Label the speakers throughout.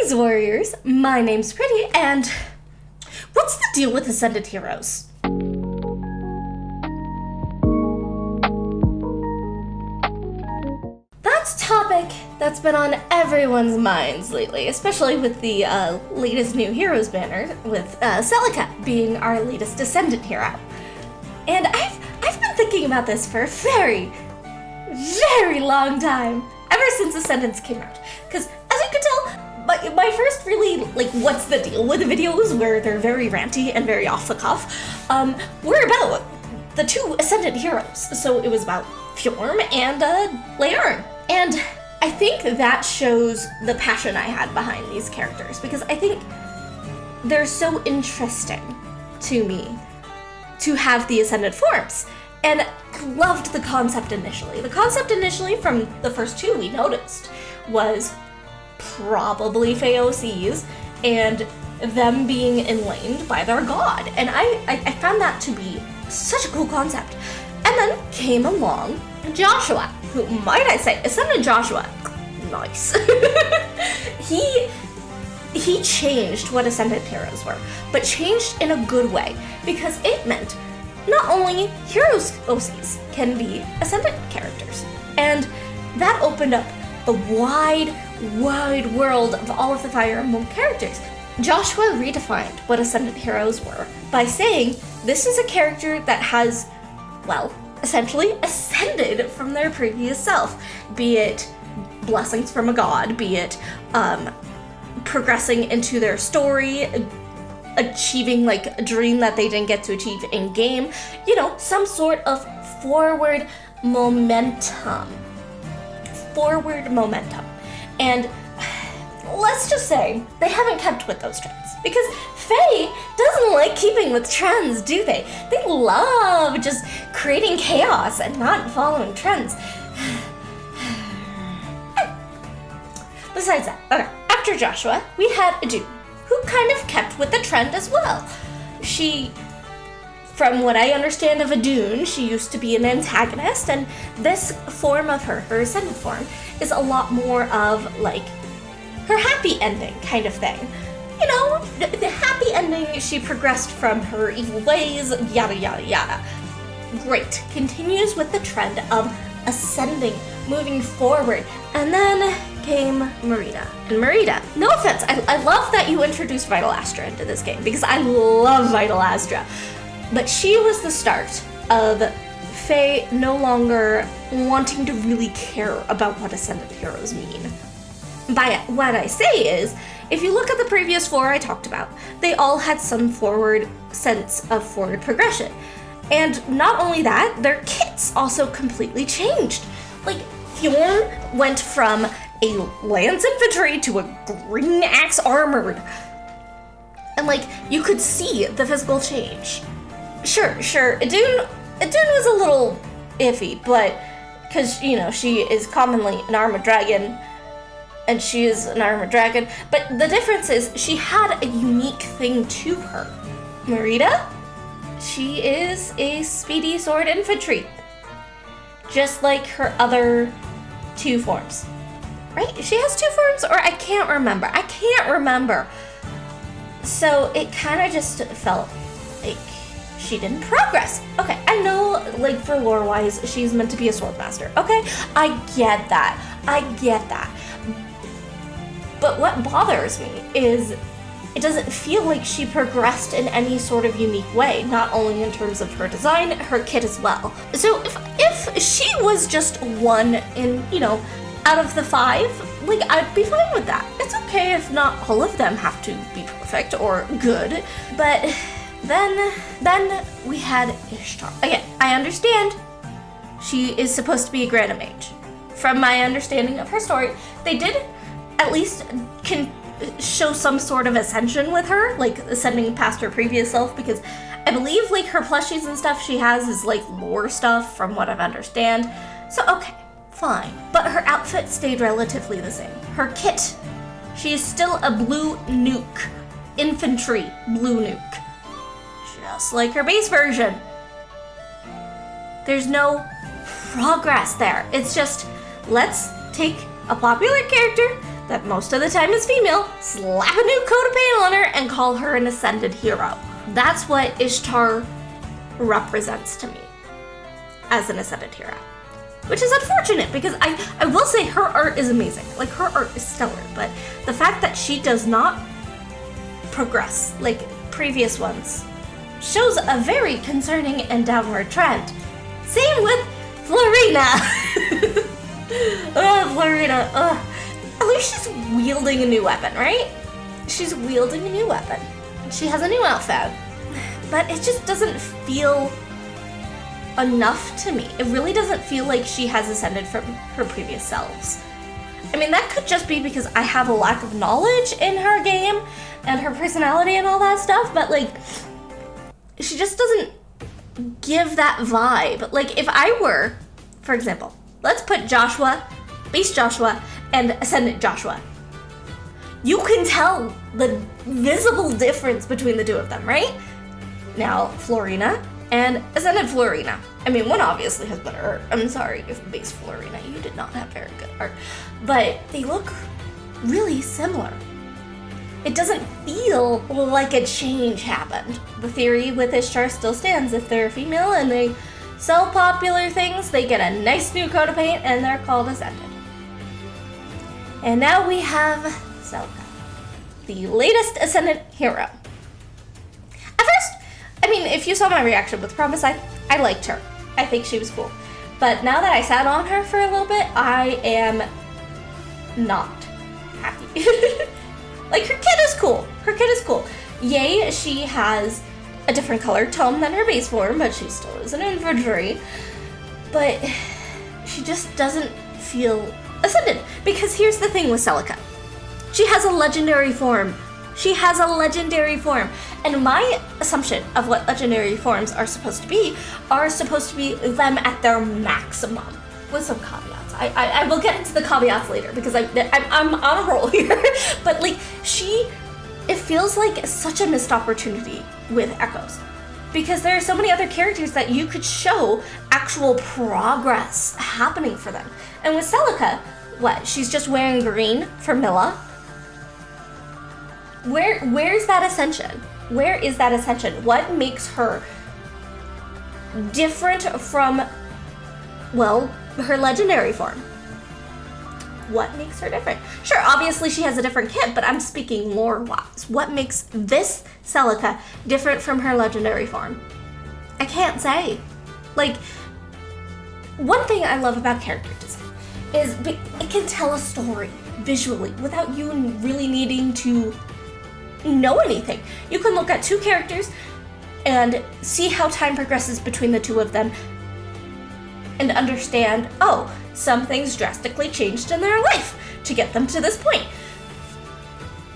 Speaker 1: Greetings, warriors! My name's Pruitii, and what's the deal with Ascended Heroes? That's a topic that's been on everyone's minds lately, especially with the latest new Heroes banner, with Celica being our latest Ascended hero. And I've been thinking about this for a very, very long time, ever since Ascendance came out. Because, as you can tell, my first really, what's the deal with the videos where they're very ranty and very off the cuff, were about the two Ascended heroes. So it was about Fjorm and Legen-I. And I think that shows the passion I had behind these characters, because I think they're so interesting to me to have the Ascended forms. And I loved the concept initially. The concept initially from the first two we noticed was probably Feoces and them being enlamed by their god. And I found that to be such a cool concept. And then came along Joshua, who, might I say, Ascended Joshua, nice. He changed what Ascended heroes were, but changed in a good way, because it meant not only heroes OCs can be Ascended characters, and that opened up the wide world of all of the Fire Emblem characters. Joshua redefined what Ascended heroes were by saying this is a character that has, well, essentially ascended from their previous self, be it blessings from a god, be it progressing into their story, achieving a dream that they didn't get to achieve in game, some sort of forward momentum. And let's just say they haven't kept with those trends, because Faye doesn't like keeping with trends, do they? They love just creating chaos and not following trends. Besides that, okay, after Joshua, we had Adun, who kind of kept with the trend as well. She, from what I understand of Adun, she used to be an antagonist, and this form of her Ascended form, is a lot more of, her happy ending kind of thing. The happy ending, she progressed from her evil ways, yada yada yada. Great. Continues with the trend of ascending, moving forward. And then came Merida. And Merida, no offense, I love that you introduced Vital Astra into this game, because I love Vital Astra. But she was the start of Faye no longer wanting to really care about what Ascended heroes mean. By what I say is, if you look at the previous four I talked about, they all had some sense of forward progression. And not only that, their kits also completely changed. Fjorm went from a lance infantry to a green axe armored. And you could see the physical change. Sure, Adun was a little iffy, but because, she is commonly an armored dragon, and she is an armored dragon, but the difference is she had a unique thing to her. Merida, she is a speedy sword infantry, just like her other two forms. Right? She has two forms, or I can't remember. So it kind of just felt like she didn't progress. Okay, I know, for lore-wise, she's meant to be a swordmaster. Okay, I get that. But what bothers me is it doesn't feel like she progressed in any sort of unique way, not only in terms of her design, her kit as well. So if she was just one in, out of the five, I'd be fine with that. It's okay if not all of them have to be perfect or good, but then we had Ishtar. Again, I understand she is supposed to be a Grand Mage. From my understanding of her story, they did at least can show some sort of ascension with her, ascending past her previous self, because I believe her plushies and stuff she has is lore stuff from what I understand. So okay, fine. But her outfit stayed relatively the same. Her kit, she is still a blue nuke, infantry blue nuke, just like her base version. There's no progress there. It's just, let's take a popular character that most of the time is female, slap a new coat of paint on her and call her an Ascended hero. That's what Ishtar represents to me as an Ascended hero. Which is unfortunate because I will say her art is amazing. Like, her art is stellar, but the fact that she does not progress like previous ones shows a very concerning and downward trend. Same with Florina. Oh, Florina. At least she's wielding a new weapon, right? She's wielding a new weapon. She has a new outfit. But it just doesn't feel enough to me. It really doesn't feel like she has ascended from her previous selves. I mean, that could just be because I have a lack of knowledge in her game and her personality and all that stuff, but like, she just doesn't give that vibe. Like, if I were, for example, let's put Joshua, Base Joshua, and Ascendant Joshua. You can tell the visible difference between the two of them, right? Now, Florina and Ascendant Florina. I mean, one obviously has better art. I'm sorry if Base Florina, you did not have very good art. But they look really similar. It doesn't feel like a change happened. The theory with Ishtar still stands. If they're a female and they sell popular things, they get a nice new coat of paint and they're called Ascended. And now we have Celica, the latest Ascendant hero. At first, I mean, if you saw my reaction with Promise, I liked her. I think she was cool. But now that I sat on her for a little bit, I am not happy. Like, her kit is cool. Her kit is cool. Yay, she has a different color tone than her base form, but she still is an infantry. But she just doesn't feel Ascended. Because here's the thing with Celica. She has a legendary form. She has a legendary form. And my assumption of what legendary forms are supposed to be them at their maximum. With some caveats. I will get into the caveats later because I'm on a roll here. But like, it feels like such a missed opportunity with Echoes. Because there are so many other characters that you could show actual progress happening for them. And with Celica, what? She's just wearing green for Milla? Where's that ascension? Where is that ascension? What makes her different from, well, her legendary form? What makes her different? Sure, obviously she has a different kit, but I'm speaking lore-wise. What makes this Celica different from her legendary form? I can't say. Like, one thing I love about character design is it can tell a story visually without you really needing to know anything. You can look at two characters and see how time progresses between the two of them and understand, oh, some things drastically changed in their life to get them to this point.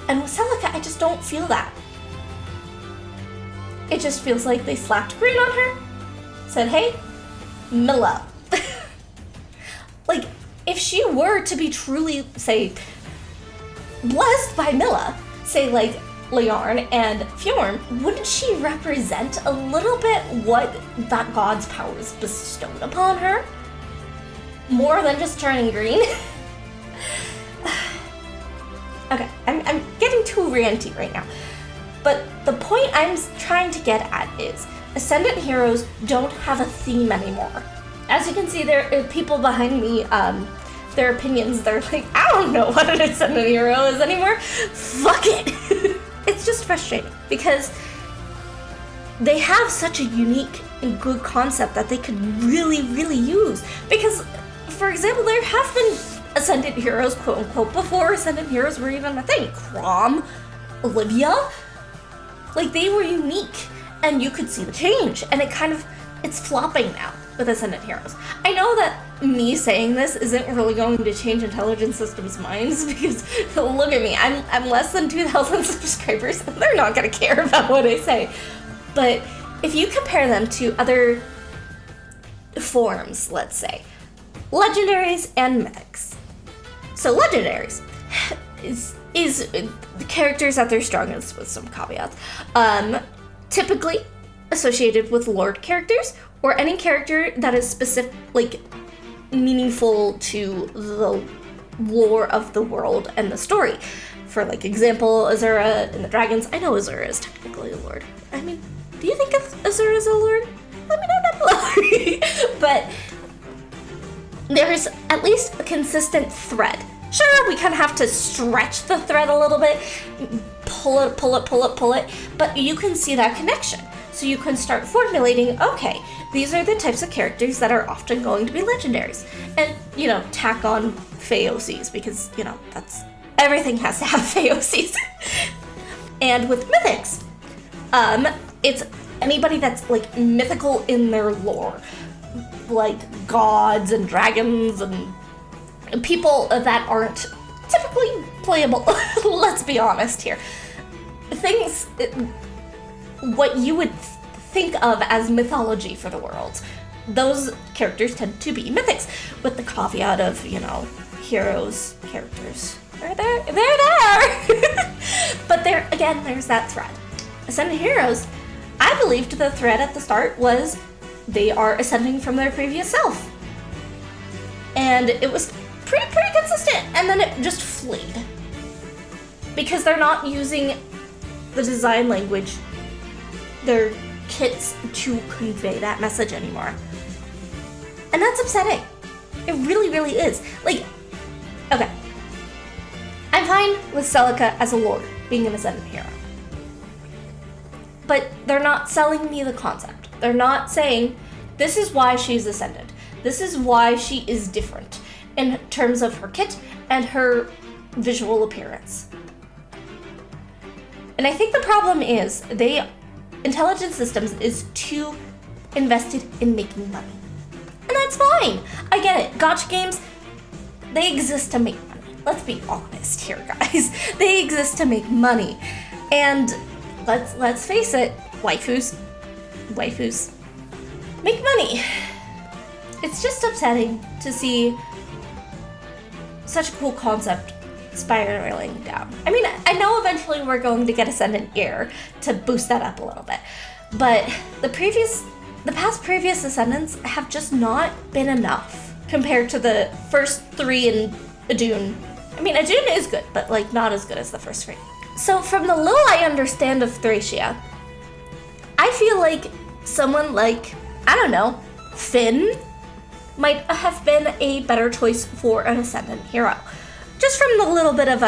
Speaker 1: And with Celica, I just don't feel that. It just feels like they slapped green on her, said, hey, Milla. Like, if she were to be truly, say, blessed by Milla, say like Leorn and Fjorm, wouldn't she represent a little bit what that god's powers bestowed upon her? More than just turning green? Okay, I'm getting too ranty right now. But the point I'm trying to get at is Ascendant heroes don't have a theme anymore. As you can see, there are people behind me, their opinions, they're like, I don't know what an Ascendant hero is anymore. Fuck it. It's just frustrating because they have such a unique and good concept that they could really, really use. Because, for example, there have been Ascendant heroes, quote unquote, before Ascendant heroes were even a thing. Chrom, Olivia, like they were unique and you could see the change, and it's flopping now with Ascendant heroes. I know that me saying this isn't really going to change Intelligence Systems' minds because look at me, I'm less than 2,000 subscribers and they're not gonna care about what I say. But if you compare them to other forms, let's say, legendaries and mythics. So legendaries is the characters at their strongest with some caveats. Typically associated with Lord characters or any character that is specific, like meaningful to the lore of the world and the story. For like example, Azura and the dragons. I know Azura is technically a lord. I mean, do you think Azura is a lord? Let me know down below. But there's at least a consistent thread. Sure, we kind of have to stretch the thread a little bit, pull it, but you can see that connection. So you can start formulating, okay, these are the types of characters that are often going to be legendaries. And, you know, tack on Fey-OCs, because, you know, everything has to have Fey-OCs. And with mythics, it's anybody that's, like, mythical in their lore. Like gods and dragons and people that aren't typically playable. Let's be honest here. What you would think of as mythology for the world, those characters tend to be mythics, with the caveat of, you know, heroes, characters. They're there. But there's that thread. Ascended Heroes, I believed the thread at the start was they are ascending from their previous self. And it was pretty consistent, and then it just flayed. Because they're not using the design language, their kits, to convey that message anymore. And that's upsetting. It really is. Like, okay. I'm fine with Celica as a lord, being an ascended hero. But they're not selling me the concept. They're not saying, this is why she's ascended. This is why she is different in terms of her kit and her visual appearance. And I think the problem is Intelligent Systems is too invested in making money. And that's fine. I get it. Gacha games, they exist to make money. Let's be honest here, guys. They exist to make money. And let's face it, waifus make money. It's just upsetting to see such a cool concept spiraling down. I mean, I know eventually we're going to get Ascendant Ear to boost that up a little bit, but the past previous Ascendants have just not been enough compared to the first three in Adun. I mean, Adun is good, but like not as good as the first three. So from the little I understand of Thracia, I feel like someone like, I don't know, Finn might have been a better choice for an Ascendant hero. Just from the little bit of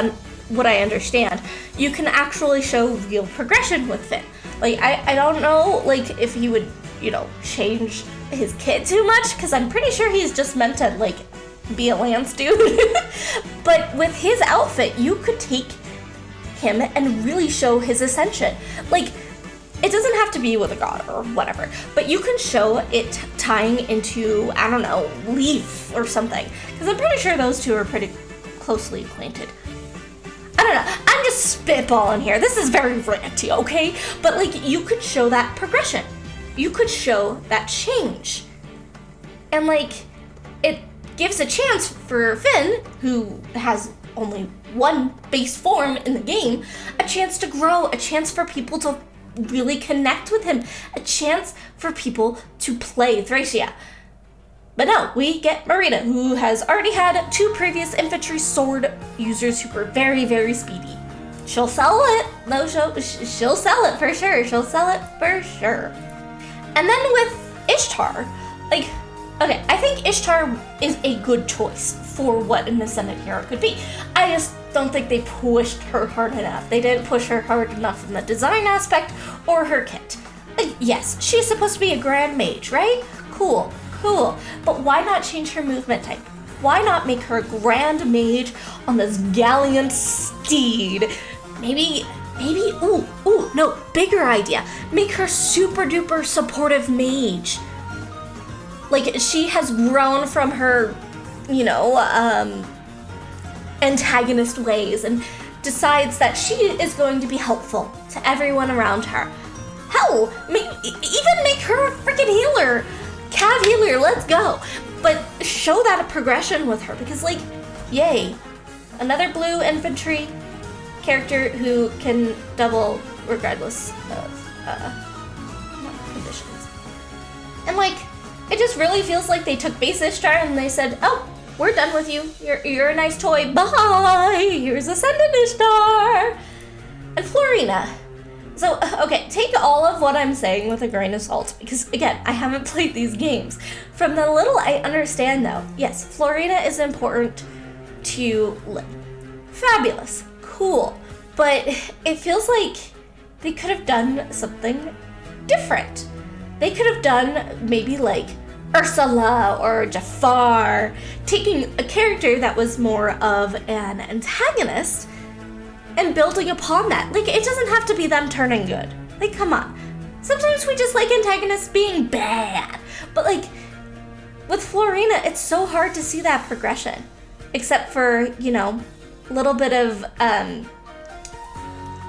Speaker 1: what I understand, you can actually show real progression with Finn. Like, I don't know, like, if he would, you know, change his kit too much, because I'm pretty sure he's just meant to, like, be a lance dude. But with his outfit, you could take him and really show his ascension. Like, it doesn't have to be with a god or whatever, but you can show it tying into, I don't know, Leaf or something. Because I'm pretty sure those two are pretty closely acquainted. I don't know, I'm just spitballing here. This is very ranty, okay? But like, you could show that progression. You could show that change. And like, it gives a chance for Finn, who has only one base form in the game, a chance to grow, a chance for people to really connect with him, a chance for people to play Thracia. But no, we get Marina, who has already had 2 previous infantry sword users who were very, very speedy. She'll sell it. No, she'll sell it for sure. She'll sell it for sure. And then with Ishtar, like, okay, I think Ishtar is a good choice for what an Ascendant hero could be. I just don't think they pushed her hard enough. They didn't push her hard enough in the design aspect or her kit. Like, yes, she's supposed to be a grand mage, right? Cool. But why not change her movement type? Why not make her a grand mage on this gallant steed? Maybe, bigger idea. Make her super duper supportive mage. Like, she has grown from her, you know, antagonist ways and decides that she is going to be helpful to everyone around her. Hell, even make her a freaking healer. Cav healer, let's go. But show that a progression with her, because like, yay. Another blue infantry character who can double regardless of conditions. And like, it just really feels like they took base Ishtar and they said, oh, we're done with you. You're a nice toy. Bye. Here's Ascended Ishtar. And Florina. So, okay, take all of what I'm saying with a grain of salt, because, again, I haven't played these games. From the little I understand, though, yes, Florina is important to Lynn. Fabulous. Cool. But it feels like they could have done something different. They could have done maybe, like, Ursula or Jafar, taking a character that was more of an antagonist and building upon that. Like, it doesn't have to be them turning good. Like, come on. Sometimes we just like antagonists being bad. But, like, with Florina, it's so hard to see that progression. Except for, you know, a little bit of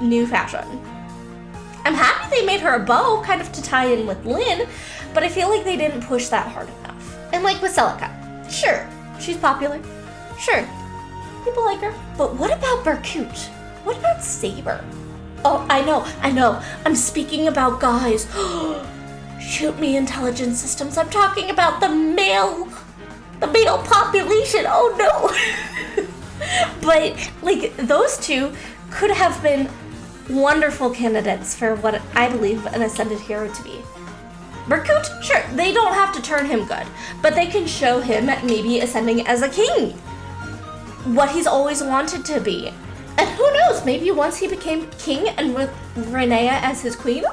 Speaker 1: new fashion. I'm happy they made her a bow, kind of to tie in with Lynn, but I feel like they didn't push that hard enough. And like with Celica, sure, she's popular. Sure, people like her. But what about Berkut? What about Saber? Oh, I know. I'm speaking about guys. Shoot me, intelligence systems. I'm talking about the male population. Oh no. But like those two could have been wonderful candidates for what I believe an Ascended hero to be. Berkut, sure, they don't have to turn him good, but they can show him maybe ascending as a king. What he's always wanted to be. And who knows, maybe once he became king and with Renea as his queen,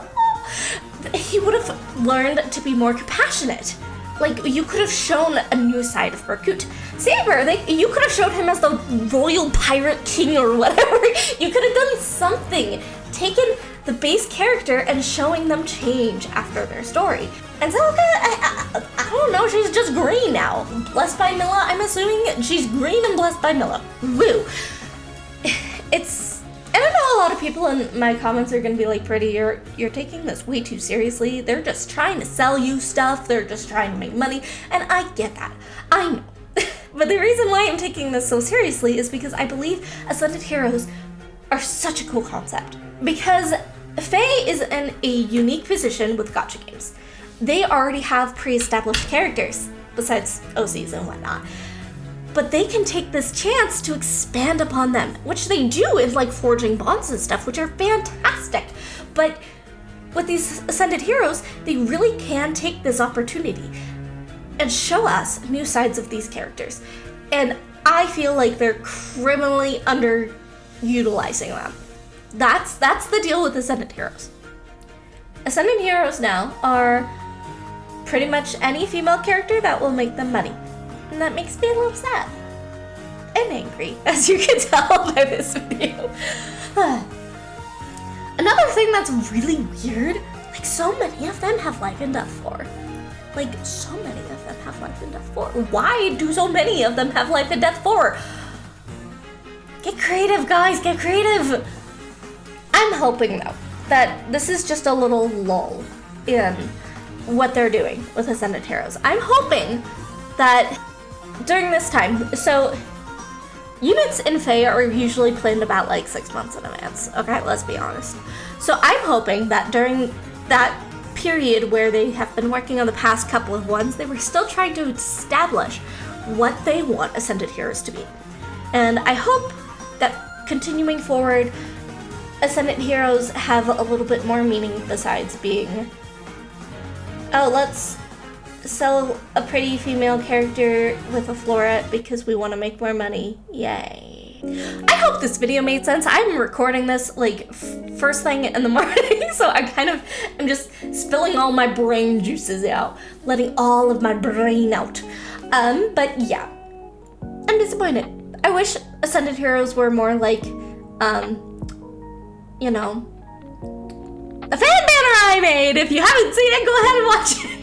Speaker 1: he would have learned to be more compassionate. Like, you could have shown a new side of Berkut. Saber, you could have showed him as the royal pirate king or whatever. You could have done something. Taken the base character and showing them change after their story. And Celica, I don't know, she's just green now. Blessed by Mila, I'm assuming she's green and blessed by Mila. Woo. And I know a lot of people in my comments are gonna be like, Pruitii, you're taking this way too seriously. They're just trying to sell you stuff. They're just trying to make money. And I get that. I know. But the reason why I'm taking this so seriously is because I believe Ascended Heroes are such a cool concept. Because Faye is in a unique position with gacha games. They already have pre-established characters, besides OCs and whatnot. But they can take this chance to expand upon them, which they do in like forging bonds and stuff, which are fantastic. But with these Ascended Heroes, they really can take this opportunity and show us new sides of these characters. And I feel like they're criminally underutilizing them. That's the deal with Ascended Heroes. Ascended Heroes now are pretty much any female character that will make them money. And that makes me a little sad. And angry, as you can tell by this video. Another thing that's really weird, like so many of them have Life and Death 4. Like so many of them have Life and Death 4. Why do so many of them have Life and Death 4? Get creative, guys, get creative. I'm hoping though that this is just a little lull in what they're doing with Ascended Heroes. I'm hoping that during this time, so units in Fae are usually planned about like 6 months in advance. Okay, let's be honest. So I'm hoping that during that period where they have been working on the past couple of ones, they were still trying to establish what they want Ascended Heroes to be. And I hope that continuing forward, Ascended Heroes have a little bit more meaning besides being, oh, let's sell a pretty female character with a floret because we want to make more money. Yay. I hope this video made sense. I'm recording this like first thing in the morning, so I'm just spilling all my brain juices out, letting all of my brain out. But yeah, I'm disappointed. I wish Ascended Heroes were more like, you know, a fan banner I made. If you haven't seen it, go ahead and watch it.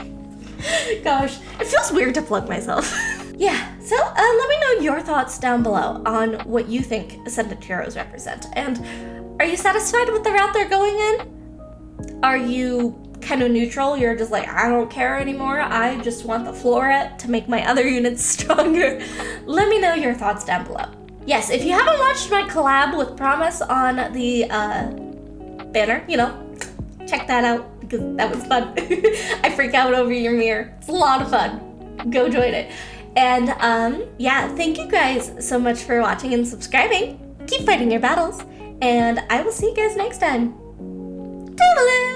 Speaker 1: Gosh, it feels weird to plug myself. Yeah, so let me know your thoughts down below on what you think Ascended Heroes represent. And are you satisfied with the route they're going in? Are you kind of neutral? You're just like, I don't care anymore. I just want the floret to make my other units stronger. Let me know your thoughts down below. Yes, if you haven't watched my collab with Promise on the banner, you know, check that out because that was fun. I freak out over your mirror. It's a lot of fun. Go join it. And yeah, thank you guys so much for watching and subscribing. Keep fighting your battles, and I will see you guys next time. Toodaloo!